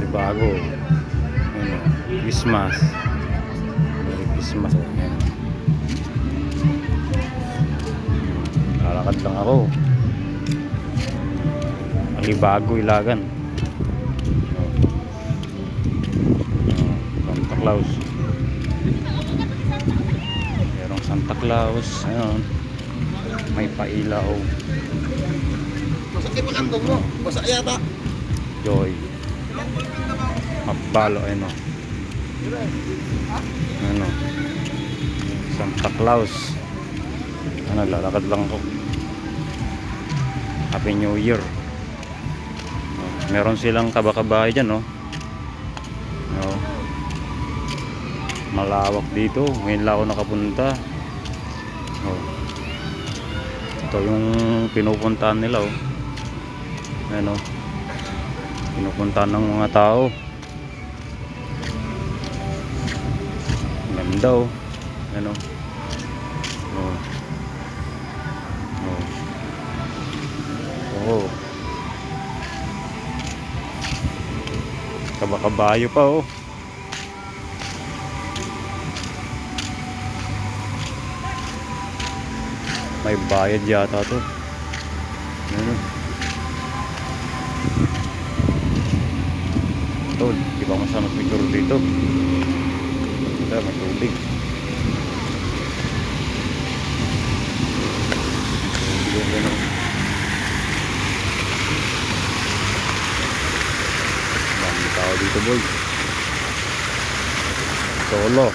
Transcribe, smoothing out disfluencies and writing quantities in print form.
bago. Ano, Christmas. Merry Christmas. Ayan. Lalakad lang ako. Alibago, Ilagan. Santa Claus. Merong Santa Claus. Ayun. May pailaw. Masakit ang andong mo. Basa yata. Joy. Mapalo, ano. Ano. Santa Claus. Ano, lalakad lang ako. Happy New Year. Meron silang kabakabahay dyan, no? No. Malawak dito. Ngayon lang ako nakapunta. Oh. Ito yung pinupuntahan nila, oh. Ano? Pinupuntahan ng mga tao. Ganda, oh. Ano? Oh. Oh. Oh. Kabakabayo pa, oh. May bayad yata to. Ano? Ito, di ba masama picture dito? Ito, may tubig. Ano? Dami tao dito, boy. Solo.